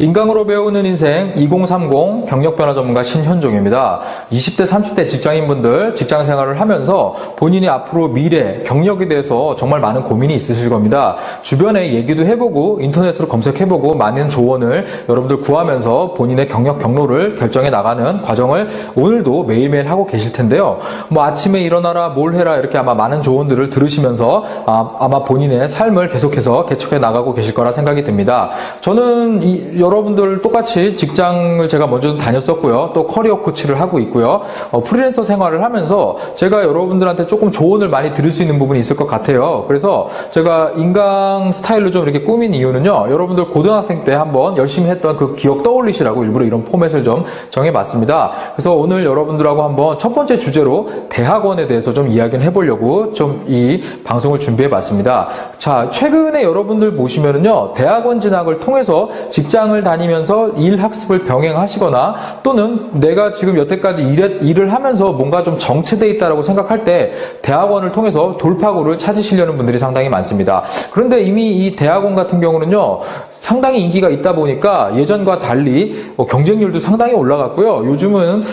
인강으로 배우는 인생 2030 경력변화 전문가 신현종입니다. 20대, 30대 직장인분들 직장 생활을 하면서 본인이 앞으로 미래, 경력에 대해서 정말 많은 고민이 있으실 겁니다. 주변에 얘기도 해보고 인터넷으로 검색해보고 많은 조언을 여러분들 구하면서 본인의 경력, 경로를 결정해 나가는 과정을 오늘도 매일매일 하고 계실 텐데요. 뭐 아침에 일어나라, 뭘 해라 이렇게 아마 많은 조언들을 들으시면서 아마 본인의 삶을 계속해서 개척해 나가고 계실 거라 생각이 듭니다. 저는 여러분들 똑같이 직장을 제가 먼저 다녔었고요. 또 커리어 코치를 하고 있고요. 프리랜서 생활을 하면서 제가 여러분들한테 조금 조언을 많이 드릴 수 있는 부분이 있을 것 같아요. 그래서 제가 인강 스타일로 좀 이렇게 꾸민 이유는요. 여러분들 고등학생 때 한번 열심히 했던 그 기억 떠올리시라고 일부러 이런 포맷을 좀 정해봤습니다. 그래서 오늘 여러분들하고 한번 첫 번째 주제로 대학원에 대해서 좀 이야기를 해보려고 좀 이 방송을 준비해봤습니다. 자, 최근에 여러분들 보시면은요. 대학원 진학을 통해서 직장을 다니면서 일 학습을 병행하시거나 또는 내가 지금 여태까지 일을 하면서 뭔가 좀 정체되어 있다고 생각할 때 대학원을 통해서 돌파구를 찾으시려는 분들이 상당히 많습니다. 그런데 이미 이 대학원 같은 경우는요. 상당히 인기가 있다 보니까 예전과 달리 경쟁률도 상당히 올라갔고요. 요즘은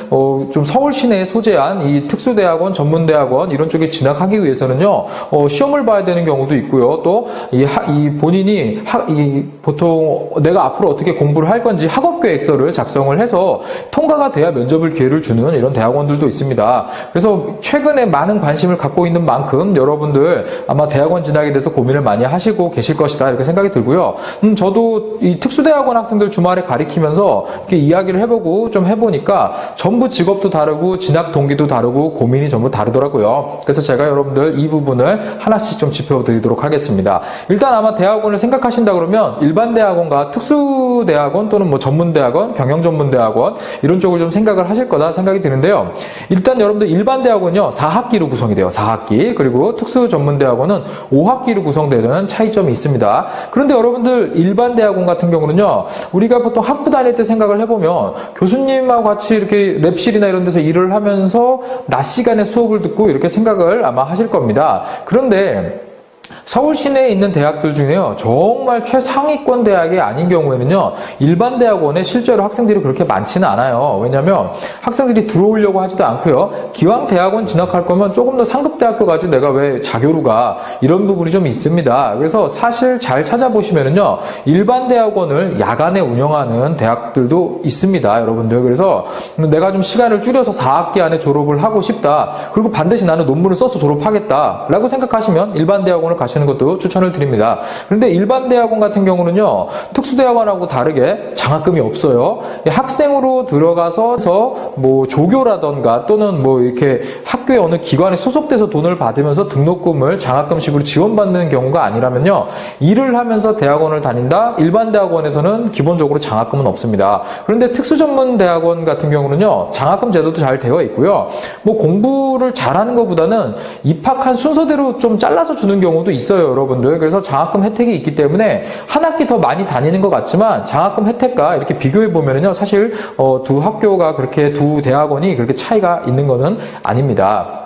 좀 서울 시내에 소재한 이 특수대학원, 전문대학원 이런 쪽에 진학하기 위해서는요. 시험을 봐야 되는 경우도 있고요. 또 이 본인이 보통 내가 앞으로 어떻게 공부를 할 건지 학업 계획서를 작성을 해서 통과가 돼야 면접을 기회를 주는 이런 대학원들도 있습니다. 그래서 최근에 많은 관심을 갖고 있는 만큼 여러분들 아마 대학원 진학에 대해서 고민을 많이 하시고 계실 것이다 이렇게 생각이 들고요. 저도 이 특수대학원 학생들 주말에 가리키면서 이렇게 이야기를 해보고 좀 해보니까 전부 직업도 다르고 진학 동기도 다르고 고민이 전부 다르더라고요. 그래서 제가 여러분들 이 부분을 하나씩 좀 짚어드리도록 하겠습니다. 일단 아마 대학원을 생각하신다 그러면 일반 대학원과 특수대학원 또는 뭐 전문대학원, 경영전문대학원 이런 쪽을 좀 생각을 하실 거다 생각이 드는데요. 일단 여러분들 일반 대학원은요 4학기로 구성이 돼요. 4학기. 그리고 특수전문대학원은 5학기로 구성되는 차이점이 있습니다. 그런데 여러분들 일반 대학원 같은 경우는요 우리가 보통 학부 다닐 때 생각을 해보면 교수님하고 같이 이렇게 랩실이나 이런 데서 일을 하면서 낮 시간에 수업을 듣고 이렇게 생각을 아마 하실 겁니다. 그런데 서울 시내에 있는 대학들 중에요 정말 최상위권 대학이 아닌 경우에는요 일반 대학원에 실제로 학생들이 그렇게 많지는 않아요. 왜냐하면 학생들이 들어오려고 하지도 않고요. 기왕 대학원 진학할 거면 조금 더 상급 대학교 가지 내가 왜 자교로 가 이런 부분이 좀 있습니다. 그래서 사실 잘 찾아보시면은요 일반 대학원을 야간에 운영하는 대학들도 있습니다. 여러분들. 그래서 내가 좀 시간을 줄여서 4학기 안에 졸업을 하고 싶다. 그리고 반드시 나는 논문을 써서 졸업하겠다 라고 생각하시면 일반 대학원을 가시는 것도 추천을 드립니다. 그런데 일반 대학원 같은 경우는요 특수대학원하고 다르게 장학금이 없어요. 학생으로 들어가서 뭐 조교라던가 또는 뭐 이렇게 학교의 어느 기관에 소속돼서 돈을 받으면서 등록금을 장학금식으로 지원받는 경우가 아니라면요 일을 하면서 대학원을 다닌다. 일반 대학원에서는 기본적으로 장학금은 없습니다. 그런데 특수전문대학원 같은 경우는요 장학금 제도도 잘 되어 있고요. 뭐 공부를 잘하는 것보다는 입학한 순서대로 좀 잘라서 주는 경우도 있어요, 여러분들. 그래서 장학금 혜택이 있기 때문에 한 학기 더 많이 다니는 것 같지만 장학금 혜택과 이렇게 비교해 보면은요, 사실 두 학교가 그렇게 두 대학원이 그렇게 차이가 있는 것은 아닙니다.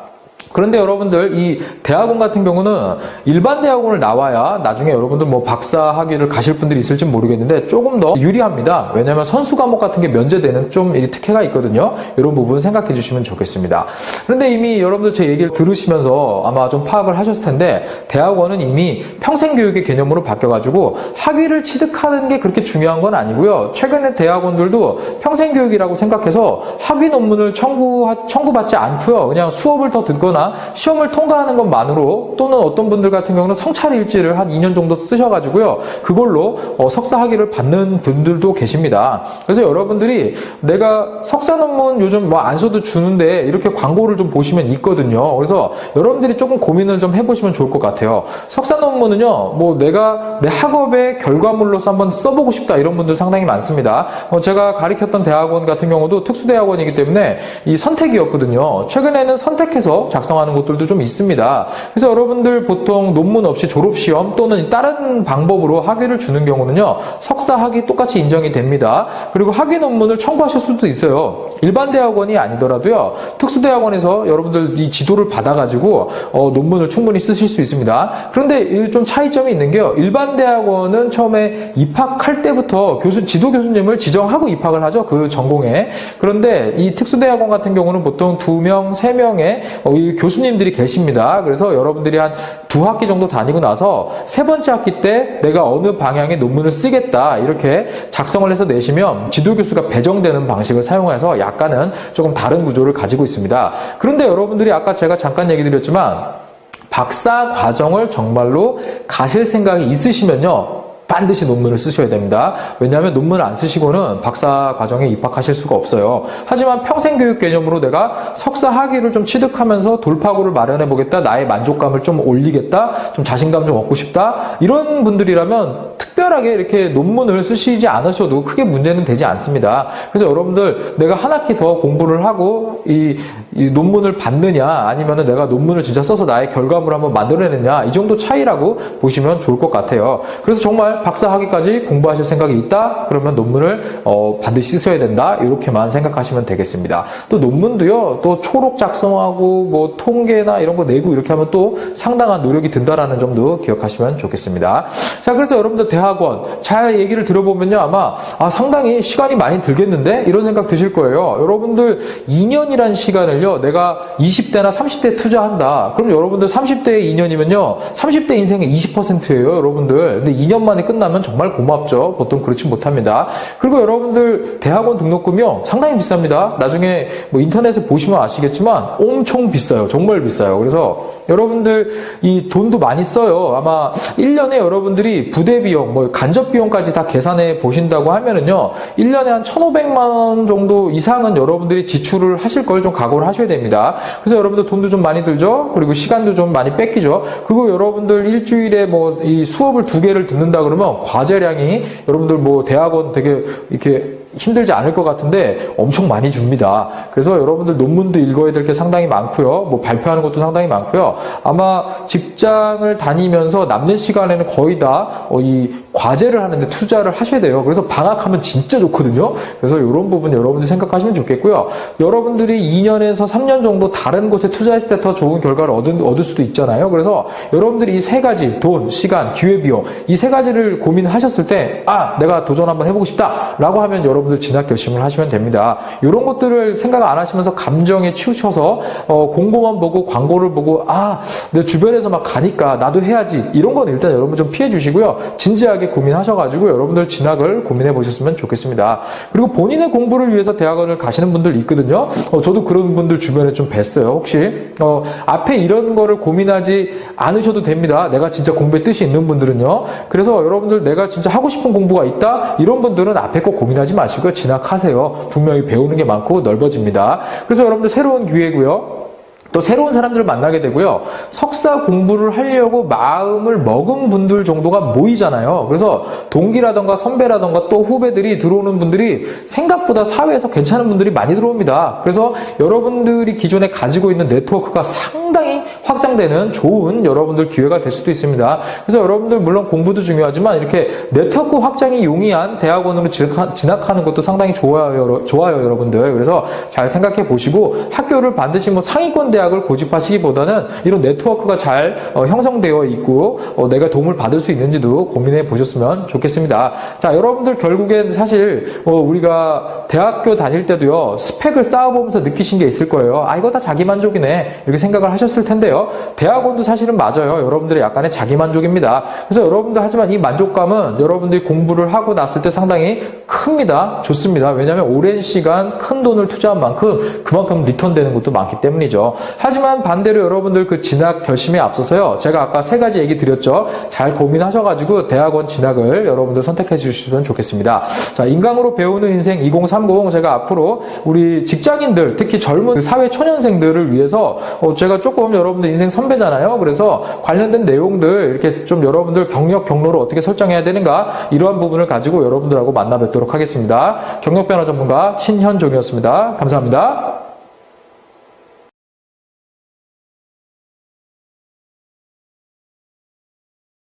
그런데 여러분들 이 대학원 같은 경우는 일반 대학원을 나와야 나중에 여러분들 뭐 박사 학위를 가실 분들이 있을지 모르겠는데 조금 더 유리합니다. 왜냐하면 선수 과목 같은 게 면제되는 좀 특혜가 있거든요. 이런 부분 생각해 주시면 좋겠습니다. 그런데 이미 여러분들 제 얘기를 들으시면서 아마 좀 파악을 하셨을 텐데 대학원은 이미 평생교육의 개념으로 바뀌어가지고 학위를 취득하는 게 그렇게 중요한 건 아니고요. 최근에 대학원들도 평생교육이라고 생각해서 학위 논문을 청구받지 않고요. 그냥 수업을 더 듣거나 시험을 통과하는 것만으로 또는 어떤 분들 같은 경우는 성찰 일지를 한 2년 정도 쓰셔가지고요. 그걸로 석사 학위를 받는 분들도 계십니다. 그래서 여러분들이 내가 석사 논문 요즘 뭐 안 써도 주는데 이렇게 광고를 좀 보시면 있거든요. 그래서 여러분들이 조금 고민을 좀 해보시면 좋을 것 같아요. 석사 논문은요, 뭐 내가 내 학업의 결과물로서 한번 써보고 싶다 이런 분들 상당히 많습니다. 제가 가르쳤던 대학원 같은 경우도 특수대학원이기 때문에 이 선택이었거든요. 최근에는 선택해서 작성하는 곳들도 좀 있습니다. 그래서 여러분들 보통 논문 없이 졸업시험 또는 다른 방법으로 학위를 주는 경우는요, 석사 학위 똑같이 인정이 됩니다. 그리고 학위 논문을 첨부하실 수도 있어요. 일반 대학원이 아니더라도요, 특수대학원에서 여러분들 이 지도를 받아가지고 논문을 충분히 쓰실 수 있습니다. 그런데 좀 차이점이 있는 게요, 일반 대학원은 처음에 입학할 때부터 지도 교수님을 지정하고 입학을 하죠. 그 전공에. 그런데 이 특수대학원 같은 경우는 보통 2명, 3명의 이 교수님들이 계십니다. 그래서 여러분들이 한 2학기 정도 다니고 나서 3번째 학기 때 내가 어느 방향의 논문을 쓰겠다 이렇게 작성을 해서 내시면 지도교수가 배정되는 방식을 사용해서 약간은 조금 다른 구조를 가지고 있습니다. 그런데 여러분들이 아까 제가 잠깐 얘기 드렸지만 박사 과정을 정말로 가실 생각이 있으시면요, 반드시 논문을 쓰셔야 됩니다. 왜냐하면 논문을 안 쓰시고는 박사 과정에 입학하실 수가 없어요. 하지만 평생교육 개념으로 내가 석사 학위를 좀 취득하면서 돌파구를 마련해 보겠다, 나의 만족감을 좀 올리겠다, 좀 자신감 좀 얻고 싶다, 이런 분들이라면 특별하게 이렇게 논문을 쓰시지 않으셔도 크게 문제는 되지 않습니다. 그래서 여러분들 내가 한 학기 더 공부를 하고 이 논문을 받느냐, 아니면은 내가 논문을 진짜 써서 나의 결과물을 한번 만들어내느냐, 이 정도 차이라고 보시면 좋을 것 같아요. 그래서 정말 박사 학위까지 공부하실 생각이 있다? 그러면 논문을 반드시 쓰셔야 된다, 이렇게만 생각하시면 되겠습니다. 또 논문도요, 또 초록 작성하고 뭐 통계나 이런 거 내고 이렇게 하면 또 상당한 노력이 든다라는 점도 기억하시면 좋겠습니다. 자, 그래서 여러분들 대학원 잘 얘기를 들어보면요, 아마 상당히 시간이 많이 들겠는데, 이런 생각 드실 거예요. 여러분들 2년이란 시간을요, 내가 20대나 30대에 투자한다. 그럼 여러분들 30대의 2년이면요, 30대 인생의 20%예요, 여러분들. 근데 2년 만에 끝나면 정말 고맙죠. 보통 그렇지 못합니다. 그리고 여러분들 대학원 등록금이요, 상당히 비쌉니다. 나중에 뭐 인터넷에 보시면 아시겠지만 엄청 비싸요. 정말 비싸요. 그래서 여러분들 이 돈도 많이 써요. 아마 1년에 여러분들이 부대 비용, 뭐 간접 비용까지 다 계산해 보신다고 하면은요, 1년에 한 1,500만 원 정도 이상은 여러분들이 지출을 하실 걸 좀 각오를 하셔야 됩니다. 그래서 여러분들 돈도 좀 많이 들죠. 그리고 시간도 좀 많이 뺏기죠. 그리고 여러분들 일주일에 뭐 이 수업을 2개를 듣는다 그러면 과제량이 여러분들 뭐 대학원 되게 이렇게 힘들지 않을 것 같은데 엄청 많이 줍니다. 그래서 여러분들 논문도 읽어야 될 게 상당히 많고요. 뭐 발표하는 것도 상당히 많고요. 아마 직장을 다니면서 남는 시간에는 거의 다 이 과제를 하는데 투자를 하셔야 돼요. 그래서 방학하면 진짜 좋거든요. 그래서 이런 부분 여러분들이 생각하시면 좋겠고요. 여러분들이 2년에서 3년 정도 다른 곳에 투자했을 때 더 좋은 결과를 얻을 수도 있잖아요. 그래서 여러분들이 이 3가지, 돈, 시간, 기회비용, 이 3가지를 고민하셨을 때 내가 도전 한번 해보고 싶다 라고 하면 여러분들 진학 결심을 하시면 됩니다. 이런 것들을 생각 안 하시면서 감정에 치우쳐서 공고만 보고 광고를 보고 내 주변에서 막 가니까 나도 해야지, 이런 건 일단 여러분 좀 피해 주시고요. 진지하게 고민하셔가지고 여러분들 진학을 고민해 보셨으면 좋겠습니다. 그리고 본인의 공부를 위해서 대학원을 가시는 분들 있거든요. 저도 그런 분들 주변에 좀 뵀어요. 혹시 앞에 이런 거를 고민하지 않으셔도 됩니다. 내가 진짜 공부에 뜻이 있는 분들은요. 그래서 여러분들 내가 진짜 하고 싶은 공부가 있다, 이런 분들은 앞에 거 고민하지 마시고요. 진학하세요. 분명히 배우는 게 많고 넓어집니다. 그래서 여러분들 새로운 기회고요. 또 새로운 사람들을 만나게 되고요. 석사 공부를 하려고 마음을 먹은 분들 정도가 모이잖아요. 그래서 동기라던가 선배라던가 또 후배들이 들어오는 분들이 생각보다 사회에서 괜찮은 분들이 많이 들어옵니다. 그래서 여러분들이 기존에 가지고 있는 네트워크가 상당히 확장되는 좋은 여러분들 기회가 될 수도 있습니다. 그래서 여러분들 물론 공부도 중요하지만 이렇게 네트워크 확장이 용이한 대학원으로 진학하는 것도 상당히 좋아요, 여러분들. 그래서 잘 생각해 보시고 학교를 반드시 뭐 상위권 대학을 고집하시기보다는 이런 네트워크가 잘 형성되어 있고 내가 도움을 받을 수 있는지도 고민해 보셨으면 좋겠습니다. 자, 여러분들 결국엔 사실 우리가 대학교 다닐 때도요, 스펙을 쌓아보면서 느끼신 게 있을 거예요. 이거 다 자기만족이네, 이렇게 생각을 하셨을 텐데요. 대학원도 사실은 맞아요. 여러분들의 약간의 자기만족입니다. 그래서 여러분들 하지만 이 만족감은 여러분들이 공부를 하고 났을 때 상당히 큽니다. 좋습니다. 왜냐하면 오랜 시간 큰 돈을 투자한 만큼 그만큼 리턴 되는 것도 많기 때문이죠. 하지만 반대로 여러분들 그 진학 결심에 앞서서요, 제가 아까 3가지 얘기 드렸죠. 잘 고민하셔가지고 대학원 진학을 여러분들 선택해 주시면 좋겠습니다. 자, 인강으로 배우는 인생 2030, 제가 앞으로 우리 직장인들, 특히 젊은 사회 초년생들을 위해서 제가 조금 여러분들 인생 선배잖아요. 그래서 관련된 내용들 이렇게 좀 여러분들 경력, 경로를 어떻게 설정해야 되는가, 이러한 부분을 가지고 여러분들하고 만나 뵙도록 하겠습니다. 경력 변화 전문가 신현종이었습니다. 감사합니다.